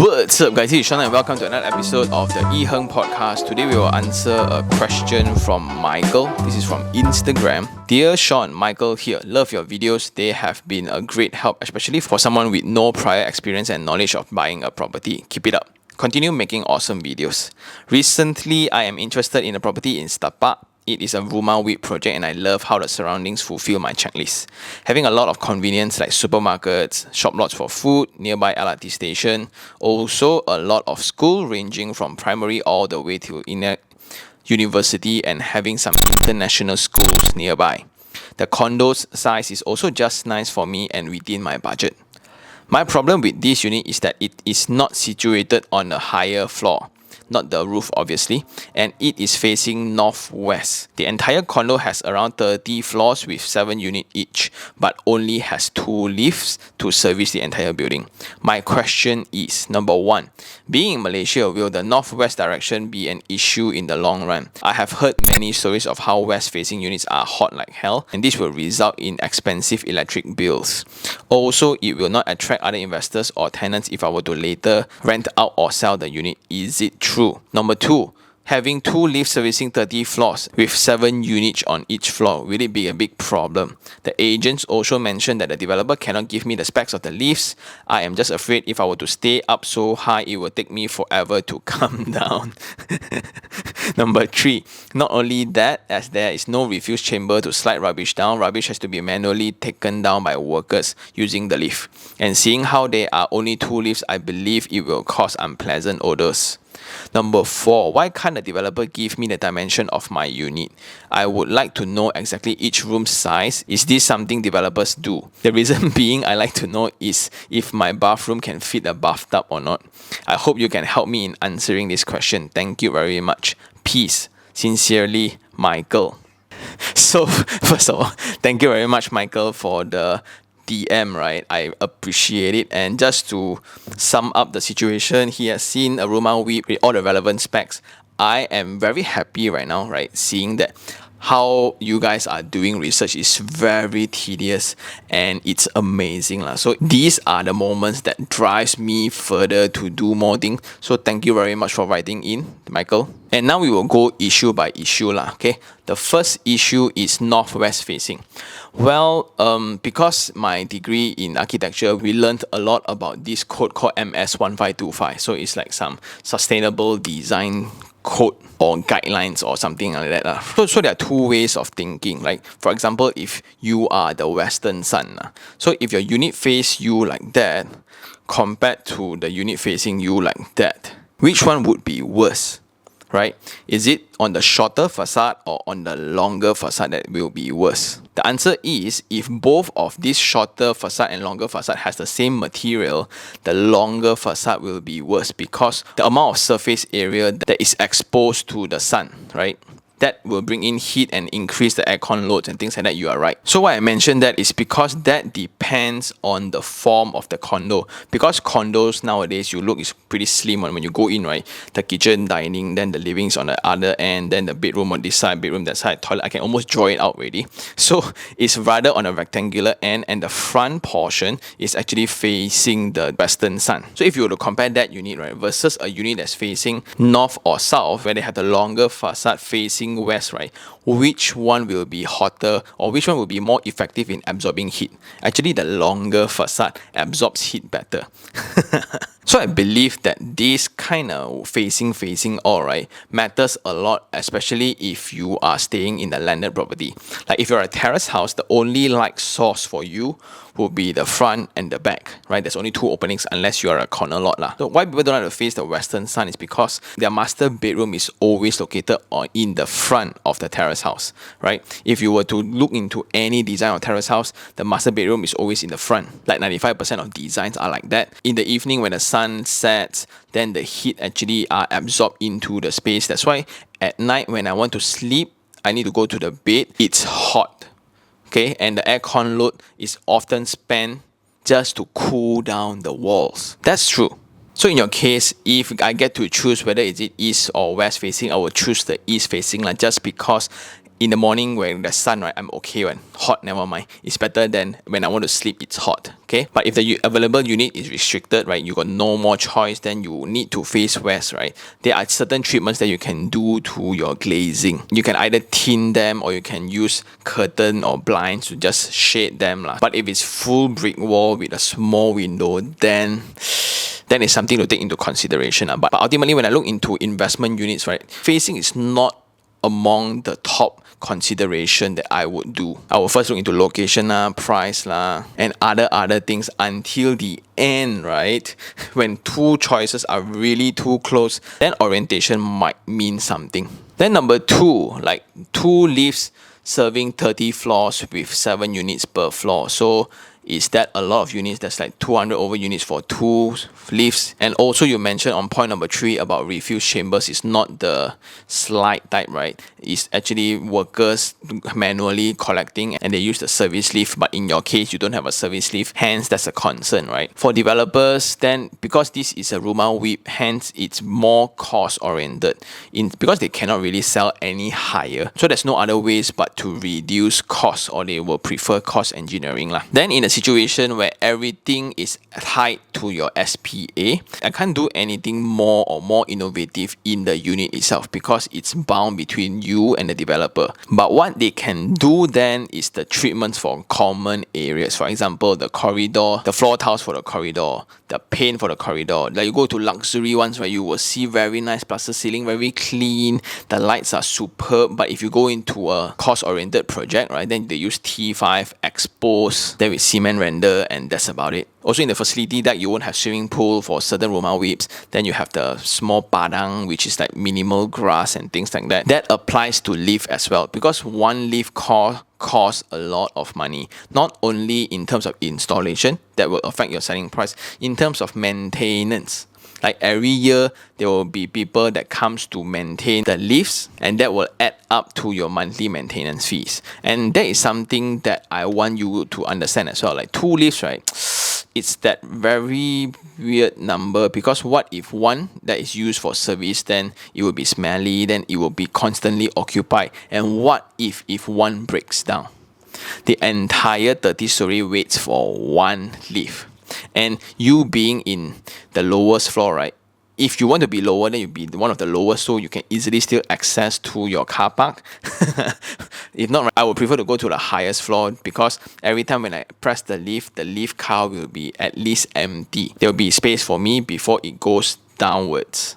What's up, guys? This is Sean and welcome to another episode of the iherng podcast. Today we will answer a question from Michael. This is from Instagram. Dear Sean, Michael here. Love your videos. They have been a great help, especially for someone with no prior experience and knowledge of buying a property. Keep it up. Continue making awesome videos. Recently, I am interested in a property in Tapak. It is a Rumahwip project and I love how the surroundings fulfill my checklist. Having a lot of convenience like supermarkets, shop lots for food, nearby LRT station, also a lot of school ranging from primary all the way to university and having some international schools nearby. The condo's size is also just nice for me and within my budget. My problem with this unit is that it is not situated on a higher floor. Not the roof obviously, and it is facing northwest. The entire condo has around 30 floors with 7 units each, but only has 2 lifts to service the entire building. My question is, number 1, being in Malaysia, will the northwest direction be an issue in the long run? I have heard many stories of how west-facing units are hot like hell, and this will result in expensive electric bills. Also, it will not attract other investors or tenants if I were to later rent out or sell the unit. Is it true? Number 2, having 2 lifts servicing 30 floors with 7 units on each floor, will it be a big problem? The agents also mentioned that the developer cannot give me the specs of the lifts. I am just afraid if I were to stay up so high, it will take me forever to come down. Number 3, not only that, as there is no refuse chamber to slide rubbish down, rubbish has to be manually taken down by workers using the lift. And seeing how there are only 2 lifts, I believe it will cause unpleasant odors. Number 4, why can't the developer give me the dimension of my unit? I would like to know exactly each room size. Is this something developers do? The reason being I like to know is if my bathroom can fit a bathtub or not. I hope you can help me in answering this question. Thank you very much. Peace. Sincerely, Michael. So, first of all, thank you very much, Michael, for the DM, right? I appreciate it. And just to sum up the situation, he has seen a Rumahwip with all the relevant specs. I am very happy right now, right? Seeing that how you guys are doing research is very tedious and it's amazing lah. So these are the moments that drives me further to do more things. So thank you very much for writing in, Michael. And now we will go issue by issue lah. Okay, the first issue is northwest facing. Well, because my degree in architecture, we learned a lot about this code called MS1525. So it's like some sustainable design code or guidelines or something like that. So there are 2 ways of thinking. Like for example, if you are the western sun, so if your unit face you like that compared to the unit facing you like that, which one would be worse? Right? Is it on the shorter facade or on the longer facade that will be worse? The answer is, if both of these shorter facade and longer facade has the same material, the longer facade will be worse because the amount of surface area that is exposed to the sun, right? That will bring in heat and increase the aircon loads and things like that. You are right. So why I mentioned that is because that depends on the form of the condo. Because condos nowadays, you look is pretty slim when you go in, right? The kitchen, dining, then the living is on the other end, then the bedroom on this side, bedroom that side, toilet. I can almost draw it out already. So it's rather on a rectangular end, and the front portion is actually facing the western sun. So if you were to compare that unit, right, versus a unit that's facing north or south, where they have the longer facade facing west, right, which one will be hotter or which one will be more effective in absorbing heat? Actually, the longer facade absorbs heat better. So I believe that this kind of facing all, right, matters a lot, especially if you are staying in a landed property. Like if you're a terrace house, the only light source for you will be the front and the back, right? There's only 2 openings unless you are a corner lot lah. So why people don't like to face the western sun is because their master bedroom is always located in the front of the terrace house, right? If you were to look into any design of terrace house, the master bedroom is always in the front. Like 95% of designs are like that. In the evening when the sun sets, then the heat actually are absorbed into the space. That's why at night when I want to sleep, I need to go to the bed. It's hot. Okay, and the aircon load is often spent just to cool down the walls. That's true. So in your case, if I get to choose whether is it east or west facing, I will choose the east facing just because in the morning when the sun, right, I'm okay when hot, never mind. It's better than when I want to sleep, it's hot. Okay, but if the available unit is restricted, right, you got no more choice, then you need to face west, right? There are certain treatments that you can do to your glazing. You can either tint them or you can use curtain or blinds to just shade them lah. But if it's full brick wall with a small window, then it's something to take into consideration. But ultimately, when I look into investment units, right, facing is not among the top consideration that I would do. I will first look into location price and other things until the end, right? When two choices are really too close, then orientation might mean something. Then number 2, like 2 lifts serving 30 floors with 7 units per floor. So is that a lot of units? That's like 200 over units for 2 lifts. And also you mentioned on point number 3 about refuse chambers is not the slide type, right? It's actually workers manually collecting and they use the service lift, but in your case you don't have a service lift, hence that's a concern, right? For developers, then because this is a Rumahwip, hence it's more cost oriented because they cannot really sell any higher, so there's no other ways but to reduce costs, or they will prefer cost engineering lah. Then in a situation where everything is tied to your SPA, I can't do anything more or more innovative in the unit itself because it's bound between you and the developer. But what they can do then is the treatments for common areas. For example, the corridor, the floor tiles for the corridor, the paint for the corridor. Like you go to luxury ones where you will see very nice plaster ceiling, very clean, the lights are superb. But if you go into a cost-oriented project, right, then they use T5, expose, then with cement render, and that's about it. Also in the facility deck, you won't have swimming pool for certain Rumahwips. Then you have the small padang, which is like minimal grass and things like that. That applies to lift as well, because one lift costs a lot of money, not only in terms of installation that will affect your selling price, in terms of maintenance. Like every year, there will be people that comes to maintain the lifts, and that will add up to your monthly maintenance fees. And that is something that I want you to understand as well. Like 2 lifts, right? It's that very weird number, because what if one that is used for service, then it will be smelly, then it will be constantly occupied. And what if one breaks down? The entire 30-story waits for one lift. And you being in the lowest floor, right? If you want to be lower, then you'll be one of the lowest, so you can easily still access to your car park. If not, right, I would prefer to go to the highest floor, because every time when I press the lift car will be at least empty. There will be space for me before it goes downwards.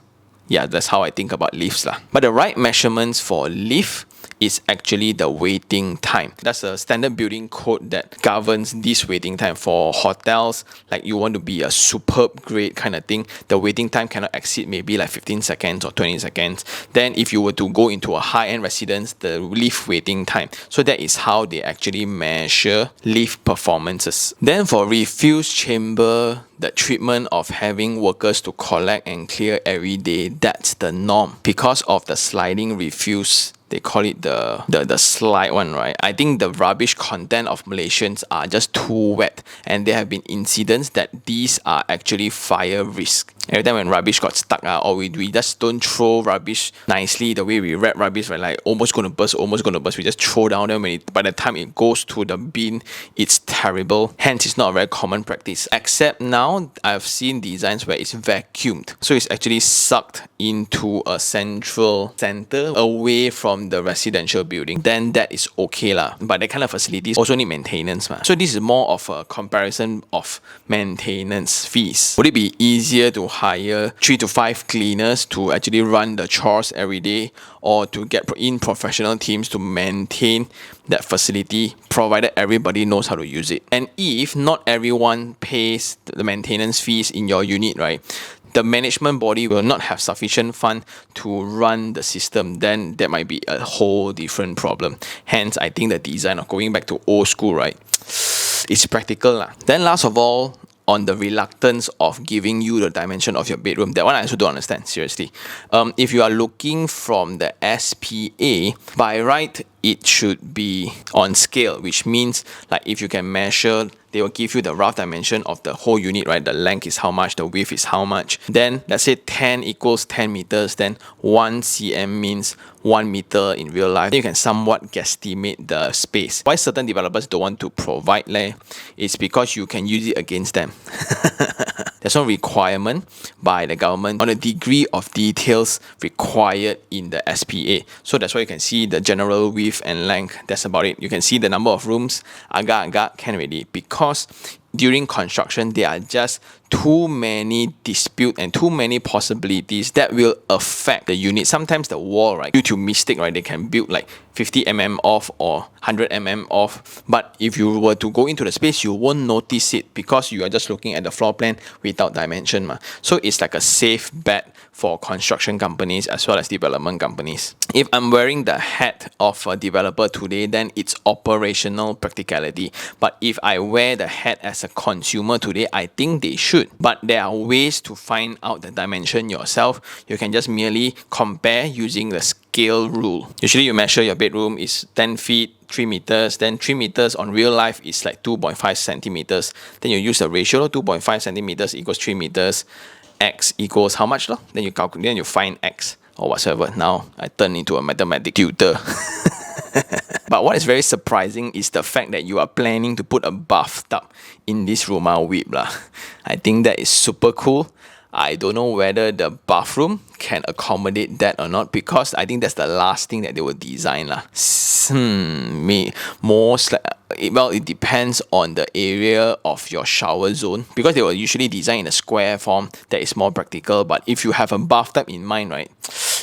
Yeah, that's how I think about lifts lah. But the right measurements for lift is actually the waiting time. That's a standard building code that governs this waiting time. For hotels, like you want to be a superb grade kind of thing, the waiting time cannot exceed maybe like 15 seconds or 20 seconds. Then if you were to go into a high-end residence, the lift waiting time. So that is how they actually measure lift performances. Then for refuse chamber, the treatment of having workers to collect and clear every day, that's the norm. Because of the sliding refuse, they call it the slide one, right? I think the rubbish content of Malaysians are just too wet, and there have been incidents that these are actually fire risk. Every time when rubbish got stuck, or we just don't throw rubbish nicely the way we wrap rubbish, right? Like almost gonna burst. We just throw down them. By the time it goes to the bin, it's terrible. Hence, it's not a very common practice. Except now, I've seen designs where it's vacuumed, so it's actually sucked into a central center away from the residential building. Then that is okay lah. But that kind of facilities also need maintenance, man. So this is more of a comparison of maintenance fees. Would it be easier to hire 3 to 5 cleaners to actually run the chores every day, or to get in professional teams to maintain that facility, provided everybody knows how to use it? And if not everyone pays the maintenance fees in your unit, right, the management body will not have sufficient fund to run the system, then that might be a whole different problem. Hence, I think the design of going back to old school, right, it's practical lah. Then last of all, on the reluctance of giving you the dimension of your bedroom, that one I also don't understand, seriously. If you are looking from the SPA, by right, it should be on scale, which means like if you can measure, they will give you the rough dimension of the whole unit, right? The length is how much, the width is how much. Then let's say 10 equals 10 meters, then 1 cm means 1 meter in real life. Then you can somewhat guesstimate the space. Why certain developers don't want to provide it's because you can use it against them. There's no requirement by the government on the degree of details required in the SPA. So that's why you can see the general width and length. That's about it. You can see the number of rooms. Agak can already, because during construction there are just too many disputes and too many possibilities that will affect the unit. Sometimes the wall, right, due to mistake, right, they can build like 50 mm off or 100 mm off. But if you were to go into the space, you won't notice it because you are just looking at the floor plan without dimension. So it's like a safe bet for construction companies as well as development companies. If I'm wearing the hat of a developer today, then it's operational practicality. But if I wear the hat as a consumer today, I think they should. But there are ways to find out the dimension yourself. You can just merely compare using the scale rule. Usually you measure your bedroom is 10 feet, 3 meters, then 3 meters on real life is like 2.5 centimeters. Then you use the ratio, 2.5 centimeters equals 3 meters, x equals how much? Then you calculate, then you find x or whatsoever. Now I turn into a mathematics tutor. But what is very surprising is the fact that you are planning to put a bathtub in this Rumahwip lah. I think that is super cool. I don't know whether the bathroom can accommodate that or not, because I think that's the last thing that they will design lah. Well, it depends on the area of your shower zone, because they will usually design in a square form that is more practical. But if you have a bathtub in mind, right,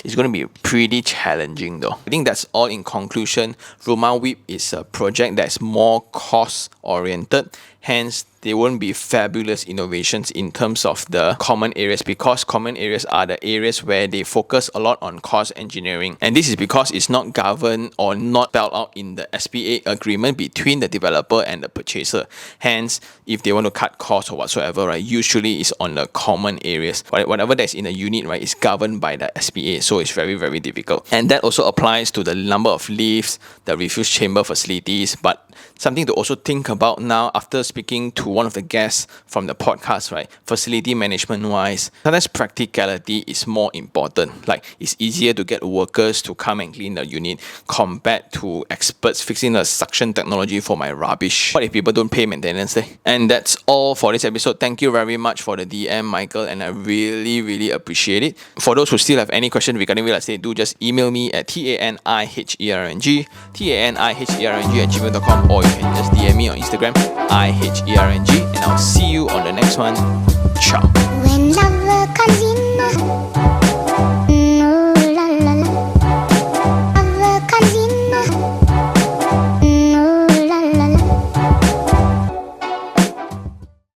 it's going to be pretty challenging though. I think that's all in conclusion. Rumahwip is a project that's more cost oriented, hence there won't be fabulous innovations in terms of the common areas, because common areas are the areas where they focus a lot on cost engineering. And this is because it's not governed or not spelled out in the SPA agreement between the developer and the purchaser. Hence, if they want to cut costs or whatsoever, right, usually it's on the common areas. Whatever that's in a unit, right, is governed by the SPA. So it's very, very difficult. And that also applies to the number of lifts, the refuse chamber facilities. But something to also think about now, after speaking to one of the guests from the podcast, right, facility management wise, sometimes practicality is more important. Like, it's easier to get workers to come and clean the unit compared to experts fixing the suction technology for my rubbish. What if people don't pay maintenance? And that's all for this episode. Thank you very much for the DM, Michael, and I really appreciate it. For those who still have any questions regarding real estate, do just email me at taniherng@gmail.com, or you can just DM me on Instagram, iherng, and I'll see you on the next one.